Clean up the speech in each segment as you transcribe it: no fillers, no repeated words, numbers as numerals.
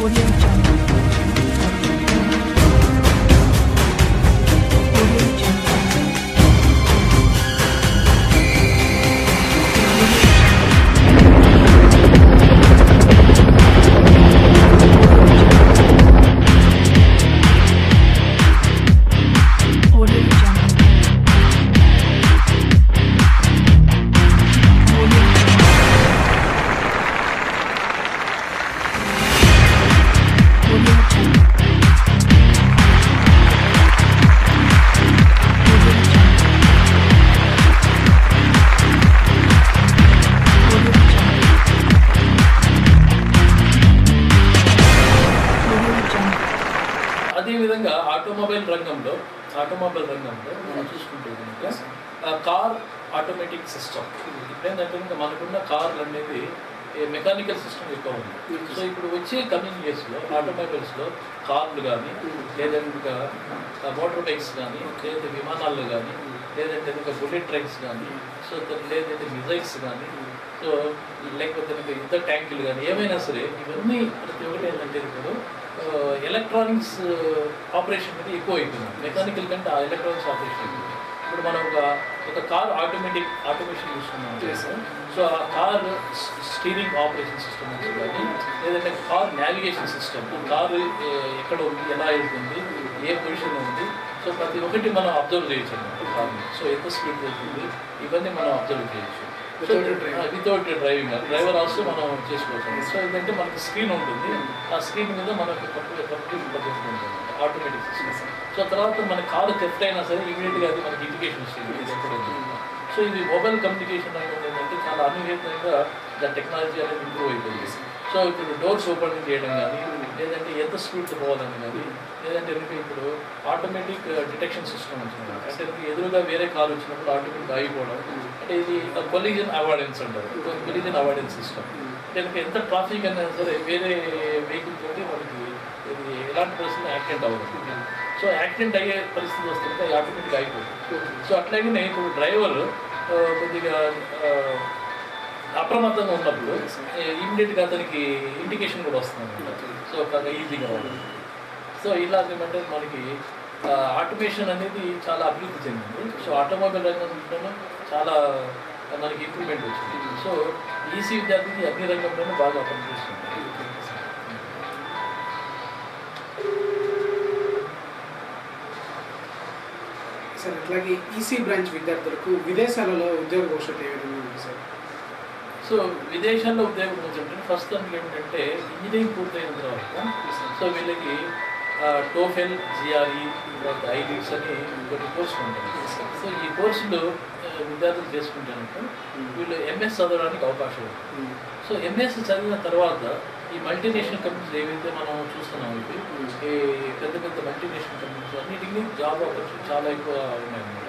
Audio Jungle. Audio Jungle. Audio Jungle. అదేవిధంగా automobile రంగంలో మనం చూసుకుంటే కనుక కార్ ఆటోమేటిక్ సిస్టమ్ ఇప్పుడేంటంటే ఇంకా మనకున్న కార్లు అనేది మెకానికల్ సిస్టమ్ ఎక్కువ ఉంది. సో ఇప్పుడు వచ్చే కమింగ్ ఇయర్స్లో ఆటోమొబైల్స్లో కార్లు కానీ లేదంటే మోటార్ బైక్స్ కానీ లేదంటే విమానాల్లో కానీ లేదంటే ఇంకా బుల్లెట్ ట్రైన్స్ కానీ సో లేదంటే మిజైల్స్ కానీ సో లేకపోతే ఇంకా యుద్ధ ట్యాంకులు కానీ ఏమైనా సరే ఇవన్నీ ప్రతి ఒక్కటి ఏంటంటే ఇప్పుడు ఎలక్ట్రానిక్స్ ఆపరేషన్ అనేది ఎక్కువ అయిపోయింది. మెకానికల్ కంటే ఆ ఎలక్ట్రానిక్స్ ఆపరేషన్ అయిపోయింది. ఇప్పుడు మనం ఒక కార్ ఆటోమేషన్ చూస్తున్నాం. సో ఆ కార్ స్టీరింగ్ ఆపరేషన్ సిస్టమ్ కానీ లేదంటే కార్ నావిగేషన్ సిస్టమ్, కారు ఎక్కడ ఉంది, ఎలా వెళ్తుంది, ఏ పొజిషన్లో ఉంది, సో ప్రతి ఒక్కటి మనం అబ్జర్వ్ చేయొచ్చు అన్నమాట కార్ని. సో ఎంత స్పీడ్ వెళ్తుంది ఇవన్నీ మనం అబ్జర్వ్ చేయొచ్చు వితౌట్ డ్రైవింగ్. డ్రైవర్ ఆల్సో మనం చేసుకోవచ్చు. సో ఏంటంటే మనకి స్క్రీన్ ఉంటుంది, ఆ స్క్రీన్ మీద మనకు కంప్లీట్ ఉంటుంది ఆటోమేటిక్ సిస్టమ్. సో తర్వాత మన కారు థెఫ్ట్ అయినా సరే ఇమీడియట్గా అది మనకి ఇండికేషన్ ఇస్తుంది ఇది ఎక్కడ ఉంది. సో ఇది మొబైల్ కమ్యూనికేషన్ అనేది ఏంటంటే చాలా అన్నివిధంగా దాని టెక్నాలజీ అనేది ఇంప్రూవ్ అయిపోయింది. సో ఇప్పుడు డోర్స్ ఓపెన్ చేయడం కానీ లేదంటే ఎంత స్పీడ్తో పోవాలని కానీ లేదంటే ఇప్పుడు ఆటోమేటిక్ డిటెక్షన్ సిస్టమ్ వచ్చింది. అంటే ఎదురుగా వేరే కార్ వచ్చినప్పుడు ఆటోమేటిక్ ఆగిపోవడం, అంటే ఇది కొలిజన్ అవాయిడెన్స్ అంటారు. కొలిజన్ అవాయిడెన్స్ సిస్టమ్ అంటే ఎంత ట్రాఫిక్ అయినా సరే వేరే వెహికల్ తోటి మనకి ఇది ఎలాంటి పరిస్థితి యాక్సిడెంట్ అవ్వదు. సో యాక్సిడెంట్ అయ్యే పరిస్థితి వస్తుంటే ఆటోమేటిక్ అయిపోతుంది. సో అట్లాగే ఇప్పుడు డ్రైవర్ కొద్దిగా అప్రమత్తంగా ఉన్నప్పుడు ఇమ్మీడియట్గా అతనికి ఇండికేషన్ కూడా వస్తుంది. సో ఈజీగా ఉంటుంది. సో ఇలాగేమంటే మనకి ఆటోమేషన్ అనేది చాలా అభివృద్ధి చెందింది. సో ఆటోమొబైల్ రంగంలోనూ చాలా మనకి ఇంప్రూవ్మెంట్ వచ్చింది. సో ఈసీ విద్యార్థికి అన్ని రంగంలోనూ బాగా పనిచేస్తుంది. సార్ అట్లాగే ఈసీ బ్రాంచ్ విద్యార్థులకు విదేశాలలో ఉద్యోగ భవిష్యత్తు ఏ విధంగా ఉంది సార్? సో విదేశాల్లో ఉద్యోగం ఏంటంటే ఫస్ట్ దానికి ఏమిటంటే ఇంజనీరింగ్ పూర్తయిన తర్వాత సో వీళ్ళకి టోఫెల్, జిఆర్ఈ, తర్వాత ఐలీట్స్ అని కొన్ని కోర్సులు ఉంటాయి. సో ఈ కోర్సులు విద్యార్థులు చేసుకుంటానంటే వీళ్ళు ఎంఎస్ చదవడానికి అవకాశం ఉంది. సో ఎంఎస్ చదివిన తర్వాత ఈ మల్టీనేషనల్ కంపెనీస్ ఏవైతే మనం చూస్తున్నాం ఇవి ఈ పెద్ద పెద్ద మల్టీనేషనల్ కంపెనీస్ అన్నిటికీ జాబ్ ఆపర్చునిటీ చాలా ఎక్కువ ఉన్నాయన్నమాట.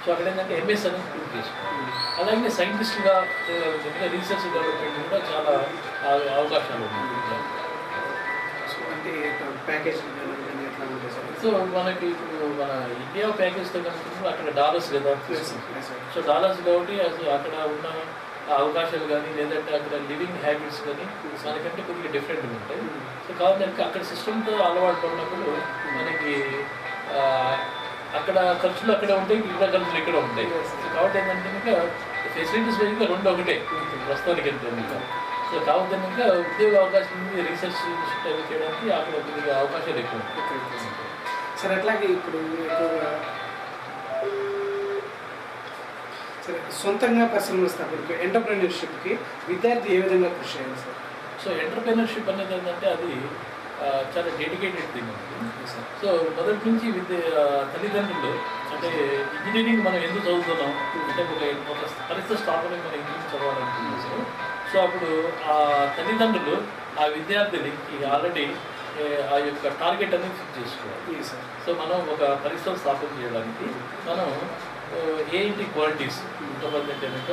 సో అక్కడ ఏంటంటే ఎంఎస్ అనేది పూర్తి చేసుకోవాలి. అలాగే సైంటిస్ట్గా రీసెర్చ్ డెవలప్మెంట్ కూడా చాలా అవకాశాలు ఉన్నాయి. సో అంటే ప్యాకేజ్ ఎట్లా ఉంటుంది సార్? సో మనకి ఇప్పుడు మన ఇండియా ప్యాకేజ్తో కనుక అక్కడ డాలర్స్ కదా. సో డాలర్స్ కాబట్టి అసలు అక్కడ ఉన్న అవకాశాలు కానీ లేదంటే అక్కడ లివింగ్ హ్యాబిట్స్ కానీ మనకంటే కొద్దిగా డిఫరెంట్గా ఉంటాయి. సో కాబట్టి అక్కడ సిస్టమ్తో అలవాటు పడినప్పుడు మనకి అక్కడ ఖర్చులు అక్కడ ఉంటాయి, ఇక్కడ ఖర్చులు ఇక్కడ ఉంటాయి. కాబట్టి ఏంటంటే ఇంకా ఫెసిలిటీస్ వైజ్గా రెండు ఒకటే ప్రస్తుతానికి వెళ్తుంది. సో కాబట్టి ఇంకా ఉద్యోగ అవకాశం ఉంది, రీసెర్చ్ అవి చేయడానికి అక్కడ కొద్దిగా అవకాశాలు ఎక్కువ ఉంటాయి. సార్ అట్లాగే ఇప్పుడు ఎక్కువగా సరే సొంతంగా పరిశ్రమల స్థాపనకు ఎంటర్ప్రెన్యూర్షిప్కి విద్యార్థి ఏ విధంగా కృషి చేయాలి సార్? సో ఎంటర్ప్రెన్యూర్షిప్ అనేది ఏంటంటే అది చాలా డెడికేటెడ్ థింగ్ ఉంది. సో మొదటి నుంచి తల్లిదండ్రులు అంటే ఇంజనీరింగ్ మనం ఎందుకు చదువుతున్నాం అంటే ఒక పరిస్థితి స్థాపన మనం ఇంజనీరింగ్ చదవాలనుకుంటున్నాం. సో అప్పుడు ఆ తల్లిదండ్రులు ఆ విద్యార్థిని ఆల్రెడీ ఆ యొక్క టార్గెట్ అనేది ఫిక్స్ చేసుకోవాలి. సో మనం ఒక పరిశ్రమ స్థాపన చేయడానికి మనం ఏంటి క్వాలిటీస్ కొంతమంది అంటే కనుక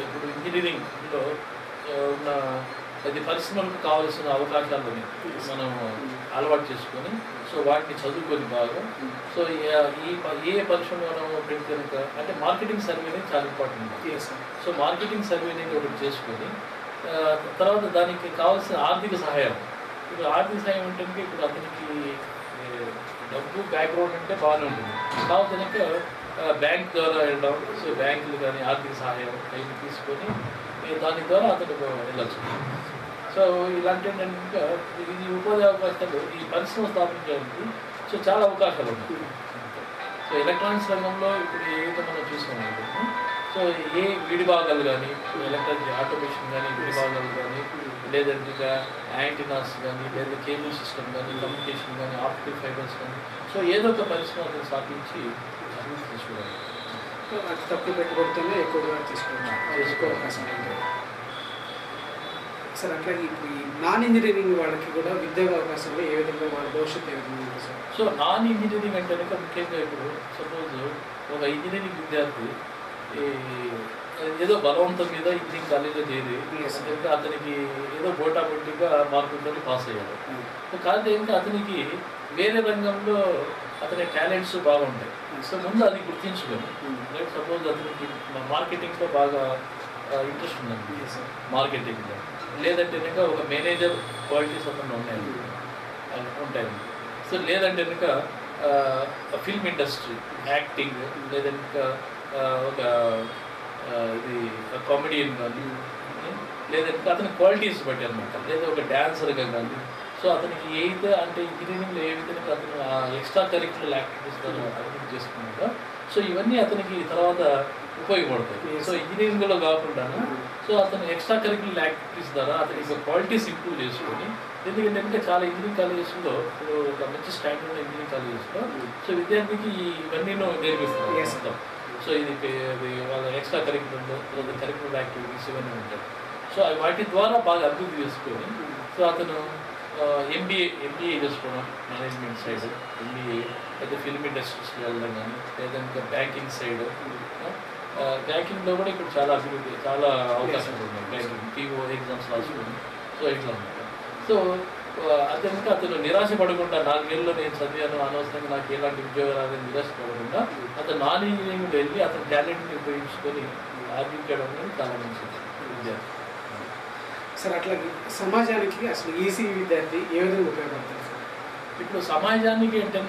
ఇప్పుడు ఇంజనీరింగ్లో ఉన్న అది పరిశ్రమలకు కావాల్సిన అవకాశాలని మనం అలవాటు చేసుకొని సో వాటిని చదువుకొని బాగా సో ఏ పరిశ్రమ మనం పెడితే కనుక అంటే మార్కెటింగ్ సర్వే అనేది చాలా ఇంపార్టెంట్. సో మార్కెటింగ్ సర్వే అనేది ఒకటి చేసుకొని తర్వాత దానికి కావాల్సిన ఆర్థిక సహాయం. ఇప్పుడు ఆర్థిక సహాయం అంటే ఇప్పుడు అతనికి డబ్బు బ్యాక్గ్రౌండ్ అంటే బాగానే ఉంటుంది. కాకపోతే కనుక బ్యాంక్ ద్వారా వెళ్ళడం, సో బ్యాంకులు కానీ ఆర్థిక సహాయం అవి తీసుకొని దాని ద్వారా అతను వెళ్ళచ్చు. సో ఇలాంటి ఏంటంటే ఇది ఉపాధి అవకాశాలు ఈ పరిశ్రమ స్థాపించడానికి సో చాలా అవకాశాలు ఉన్నాయి. సో ఎలక్ట్రానిక్స్ రంగంలో ఇప్పుడు ఏదైతే మనం చూసుకున్నాం, సో ఏ విడిభాగాలు కానీ ఎలక్ట్రానిక్ ఆటోమేషన్ కానీ విడిభాగాలు కానీ లేదంటే ఇంకా యాంటీనాస్ కానీ లేదా కేబుల్ సిస్టమ్ కానీ కమ్యూనికేషన్ కానీ ఆప్టికల్ ఫైబర్స్ కానీ సో ఏదో ఒక పరిశ్రమ స్థాపించి అభివృద్ధి తీసుకోవాలి. అతి తక్కువ పెట్టుబడితోనే ఎక్కువగా చేసుకో అవకాశం ఉంది. సార్ అట్లా ఇప్పుడు ఈ నాన్ ఇంజనీరింగ్ వాళ్ళకి కూడా ఉద్యోగ అవకాశాలు ఏ విధంగా వాళ్ళ భవిష్యత్తు ఏ విధంగా ఉంటుంది సార్? సో నాన్ ఇంజనీరింగ్ అంటే కనుక ముఖ్యంగా ఇప్పుడు సపోజ్ ఒక ఇంజనీరింగ్ విద్యార్థి ఏదో బలవంతం మీద ఇంజనీరింగ్ కాలేజీలో చేరి అంటే అతనికి ఏదో బోటాబొట్టిగా మార్కులతో పాస్ అయ్యాడు. కాకపోతే ఏంటంటే అతనికి వేరే రంగంలో అతని టాలెంట్స్ బాగుంటాయి. సో ముందు అది గుర్తించుకొని రైట్ సపోజ్ అతనికి మార్కెటింగ్లో బాగా ఇంట్రెస్ట్ ఉందండి, మార్కెటింగ్లో లేదంటే కనుక ఒక మేనేజర్ క్వాలిటీస్ అతను ఉంటాయండి. సో లేదంటే కనుక ఫిల్మ్ ఇండస్ట్రీ, యాక్టింగ్ లేదంటే ఒక ఇది కామెడియన్ కానీ లేదంటే అతని క్వాలిటీస్ బట్టి అనమాట, లేదా ఒక డ్యాన్సర్గా కానీ. సో అతనికి ఏదైతే అంటే ఇంజనీరింగ్లో ఏ విధంగా అతను ఎక్స్ట్రా కరిక్యులర్ యాక్టివిటీస్ ద్వారా అభివృద్ధి చేసుకున్నాడో సో ఇవన్నీ అతనికి తర్వాత ఉపయోగపడతాయి. సో ఇంజనీరింగ్లో కాకుండా సో అతను ఎక్స్ట్రా కరిక్యులర్ యాక్టివిటీస్ ద్వారా అతనికి క్వాలిటీస్ ఇంప్రూవ్ చేసుకొని, ఎందుకంటే చాలా ఇంజనీరింగ్ కాలేజెస్లో ఇప్పుడు ఒక మంచి స్టాండర్డ్ ఇంజనీరింగ్ కాలేజెస్లో సో విద్యార్థికి ఇవన్నీ నేర్పిస్తారు. సో ఇది వాళ్ళ ఎక్స్ట్రా కరిక్యులర్ లేదా కరిక్యులర్ యాక్టివిటీస్ ఇవన్నీ ఉంటాయి. సో వాటి ద్వారా బాగా అభివృద్ధి చేసుకొని సో అతను ఎంబీఏ చేసుకోవడం మేనేజ్మెంట్ సైడ్, ఎంబీఏ లేదా ఫిల్మ్ ఇండస్ట్రీస్కి వెళ్ళడం కానీ లేదంటే బ్యాంకింగ్ సైడ్. బ్యాంకింగ్లో కూడా ఇప్పుడు చాలా అభివృద్ధి చాలా అవకాశాలు ఉన్నాయి. బ్యాంకింగ్ పీఓ ఎగ్జామ్స్ రాసుకొని సో ఇట్లా ఉన్నాయి. సో అతను నిరాశ పడకుండా 4 ఏళ్ళలో నేను చదివాను అనవసరంగా నాకు ఎలాంటి ఉద్యోగాలు రాదని నిరాశ పడకుండా అతను నాన్ ఇంజనీరింగ్ వెళ్ళి అతని టాలెంట్ని ఉపయోగించుకొని ఆర్జించడం అనేది చాలా మంచిది విద్యార్థి. సార్ అట్లా సమాజానికి అసలు ఈసీ విద్యార్థి ఏ విధంగా ఉపయోగపడతారు సార్? ఇప్పుడు సమాజానికి అంటే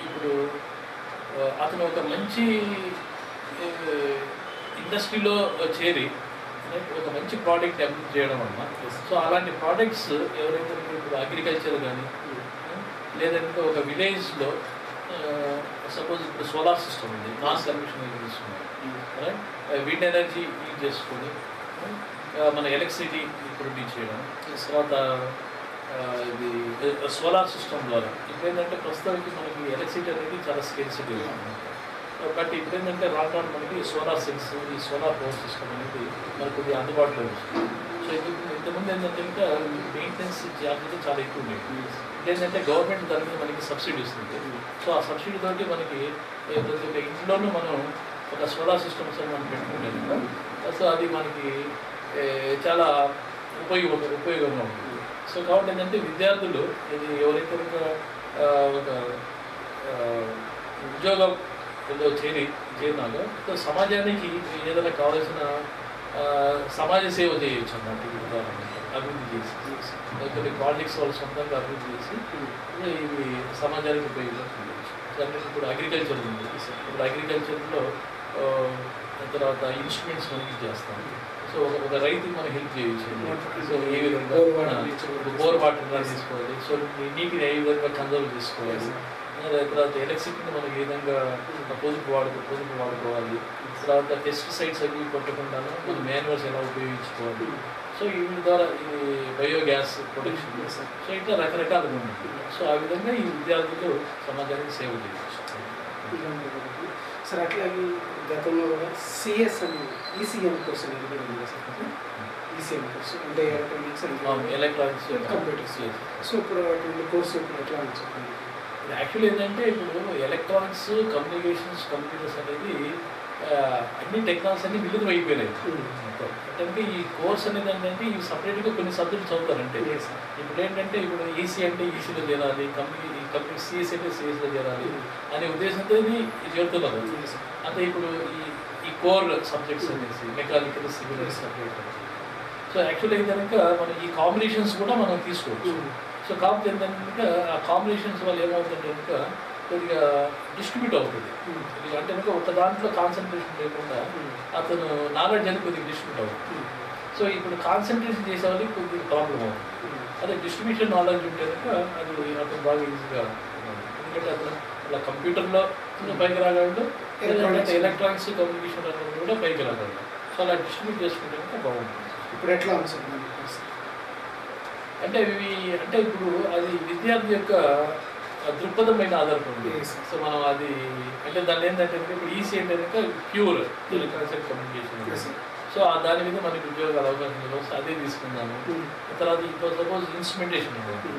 ఇప్పుడు అతను ఒక మంచి ఇండస్ట్రీలో చేరి ఒక మంచి ప్రోడక్ట్ అభివృద్ధి చేయడం వల్ల సో అలాంటి ప్రోడక్ట్స్ ఎవరైతే ఇప్పుడు అగ్రికల్చర్ కానీ లేదంటే ఒక విలేజ్లో సపోజ్ ఇప్పుడు సోలార్ సిస్టమ్ ఉంది, నాన్ కన్వెన్షనల్ తీసుకున్నాం, విండ్ ఎనర్జీ యూజ్ చేసుకొని మన ఎలక్ట్రిసిటీ ప్రొడ్యూస్ చేయడం. తర్వాత ఇది సోలార్ సిస్టమ్ ద్వారా ఇప్పుడు ఏంటంటే ప్రస్తుతానికి మనకి ఎలక్ట్రిసిటీ అనేది చాలా స్కేర్సిటీ ఉంది. బట్ ఇప్పుడు ఏంటంటే రాను మనకి సోలార్ సెల్స్, ఈ సోలార్ పవర్ సిస్టమ్ అనేది మనకు కొద్దిగా అందుబాటులో వస్తుంది. సో ఇంతకుముందు ఏంటంటే ఇంకా మెయింటెనెన్స్ ఛార్జెస్ చాలా ఎక్కువ ఉండేవి. ఏంటంటే గవర్నమెంట్ దాని మీద మనకి సబ్సిడీ ఇస్తుంది. సో ఆ సబ్సిడీ తోటి మనకి ప్రతి ఒక్క ఇంట్లోనూ మనం ఒక సోలార్ సిస్టమ్స్ అని మనం పెట్టుకుంటాం కదా. సో అది మనకి చాలా ఉపయోగంగా ఉంటుంది. సో కాబట్టి ఏంటంటే విద్యార్థులు ఇది ఎవరైతే ఒక ఉద్యోగంలో చేరినాలో సో సమాజానికి ఏదైనా కావాల్సిన సమాజ సేవ చేయొచ్చు అన్నమాట. ఈ ఉదాహరణ అభివృద్ధి చేసి కొన్ని ప్రాజెక్ట్స్ వాళ్ళు సొంతంగా అభివృద్ధి చేసి ఇవి సమాజానికి ఉపయోగపడుతుంది. అంటే ఇప్పుడు అగ్రికల్చర్ ఉంది, ఇప్పుడు అగ్రికల్చర్లో తర్వాత ఇన్స్ట్రుమెంట్స్ మనకి చేస్తాం. సో ఒక రైతుకి మనం హెల్ప్ చేయొచ్చు. సో ఏ విధంగా బోర్ వాటర్ తీసుకోవాలి, సో నీటిని ఏ విధంగా కన్జర్వ్ చేసుకోవాలి, తర్వాత ఎలక్ట్రిసిటీని మనం ఏ విధంగా పొదుపు వాడుకోవాలి, తర్వాత పెస్టిసైడ్స్ అవి కొట్టకుండాను మన మాన్యువల్స్ ఎలా ఉపయోగించుకోవాలి. సో వీటి ద్వారా ఇది బయోగ్యాస్ ప్రొడక్షన్, సో ఇంకా రకరకాలుగా ఉంది. సో ఆ విధంగా ఈ విద్యార్థులు సమాజానికి సేవ చేయవచ్చు. సార్ అట్లాగే గతంలో కూడా సిఎస్ఎం ఈసీఎం కోర్స్ అనేది కూడా ఉంది సార్. ఈసీఎం కోర్సు అంటే ఎలక్ట్రానిక్స్ కంప్యూటర్స్. సో ఇప్పుడు అటువంటి కోర్సు ఇప్పుడు ఎట్లా చెప్పండి? యాక్చువల్లీ ఏంటంటే ఇప్పుడు ఎలక్ట్రానిక్స్, కమ్యూనికేషన్స్, కంప్యూటర్స్ అనేది అన్ని టెక్నాలజీస్ అన్ని విలువ అయిపోయినాయి. అంటే ఈ కోర్స్ అనేది ఏంటంటే ఇవి సపరేట్గా కొన్ని సబ్జెక్ట్స్ చదువుతారంటే ఇప్పుడు ఏంటంటే ఇప్పుడు ఈసీ అంటే ఈసీలో చేరాలి, కంప్యూటర్ సిఎస్ అంటే సిఎస్లో చేరాలి అనే ఉద్దేశంతో ఇది చెబుతున్నారు. అంటే ఇప్పుడు ఈ కోర్ సబ్జెక్ట్స్ అనేసి mechanical, civil separate. So actually అయితే కనుక మనం ఈ కాంబినేషన్స్ కూడా మనం తీసుకోవచ్చు. సో కాకపోతే ఏంటంటే కనుక ఆ కాంబినేషన్స్ వల్ల ఏమవుతుందంటే కనుక కొద్దిగా డిస్ట్రిబ్యూట్ అవుతుంది. అంటే కనుక ఒక దాంట్లో కాన్సన్ట్రేషన్ లేకుండా అతను నాలెడ్జ్ అని కొద్దిగా డిస్ట్రిబ్యూట్ అవుతుంది. సో ఇప్పుడు కాన్సన్ట్రేషన్ చేసే వాళ్ళకి కొద్దిగా ప్రాబ్లం అవుతుంది. అదే డిస్ట్రిబ్యూషన్ నాలెడ్జ్ ఉంటే కనుక అది అతను బాగా ఈజీగా ఎందుకంటే అతను అలా కంప్యూటర్లో పైకి రాగలడు, లేదంటే ఎలక్ట్రానిక్స్ కమ్యూనికేషన్ రంగంలో కూడా పైకి రాగలడు. సో అలా డిస్ట్రిబ్యూట్ చేసుకుంటే కనుక బాగుంటుంది. ఇప్పుడు ఎట్లా ఉంది సార్ అంటే అంటే ఇప్పుడు అది విద్యార్థి యొక్క దృక్పథం పైన ఆధారపడింది. సో మనం అది అంటే దాన్ని ఏంటంటే ఇప్పుడు ఈసీ అంటే కనుక pure electronics and communication. So దాని మీద మనకి ఉద్యోగాల అవకాశం వస్తే అదే తీసుకుందాము. తర్వాత ఇప్పుడు సపోజ్ ఇన్స్ట్రుమెంటేషన్ ఉంది,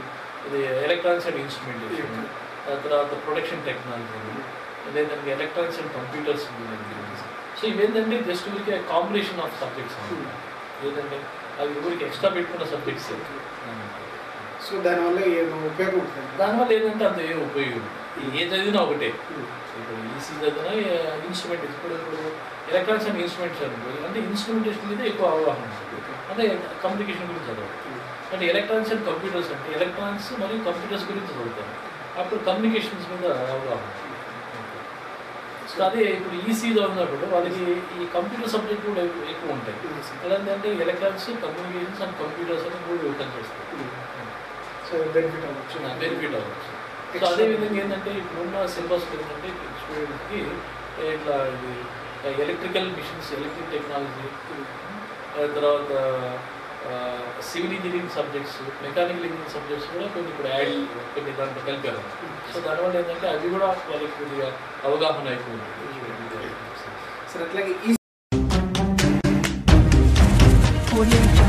ఇది ఎలక్ట్రానిక్స్ అండ్ ఇన్స్ట్రుమెంటేషన్, తర్వాత ప్రొడక్షన్ టెక్నాలజీ, లేదంటే ఎలక్ట్రానిక్స్ అండ్ కంప్యూటర్స్. సో ఇవేంటంటే జస్ట్ ఊరికి కాంబినేషన్ ఆఫ్ సబ్జెక్ట్స్ ఏదంటే అవి ఊరికి ఎక్స్ట్రా పెట్టుకున్న సబ్జెక్ట్స్. సో దానివల్ల ఏమో ఉపయోగం ఉంటుంది? దానివల్ల ఏంటంటే అంత ఏం ఉపయోగం, ఏ చదివినా ఒకటే. ఇప్పుడు ఈసీ చదివినా ఇన్స్ట్రుమెంట్ ఇప్పుడు ఎలక్ట్రానిక్స్ అండ్ ఇన్స్ట్రుమెంట్స్ అనుకోవాలి అంటే ఇన్స్ట్రుమెంటేషన్ మీద ఎక్కువ అవగాహన ఉంటుంది. అంటే కమ్యూనికేషన్ గురించి చదవాలి. అంటే ఎలక్ట్రానిక్స్ అండ్ కంప్యూటర్స్ అంటే ఎలక్ట్రానిక్స్ మరియు కంప్యూటర్స్ గురించి చదువుతాను. అప్పుడు కమ్యూనికేషన్స్ మీద అవగాహన. సో అదే ఇప్పుడు ఈసీలో ఉన్నప్పుడు వాళ్ళకి ఈ కంప్యూటర్ సబ్జెక్ట్ కూడా ఎక్కువ ఉంటాయి. ఎలాంటి ఎలక్ట్రానిక్స్, కమ్యూనికేషన్స్ అండ్ కంప్యూటర్స్ అని మూడు కనిపిస్తాయి. సో బెనిఫిట్ అవ్వచ్చు. బెనిఫిట్ అవ్వచ్చు. సో అదేవిధంగా ఏంటంటే ఇప్పుడున్న సిలబస్ ఏంటంటే స్టూడెంట్కి ఇట్లా ఇది ఎలక్ట్రికల్ మిషన్స్, ఎలక్ట్రిక్ టెక్నాలజీ, తర్వాత civil engineering subjects, mechanical engineering subjects కూడా కొన్ని ఇప్పుడు యాడ్ కొన్ని దాంట్లో కలిపారు. సో దానివల్ల ఏంటంటే అవి కూడా వాళ్ళకి కొద్దిగా అవగాహన ఎక్కువ ఉంటుంది. సార్ అట్లాగే Audio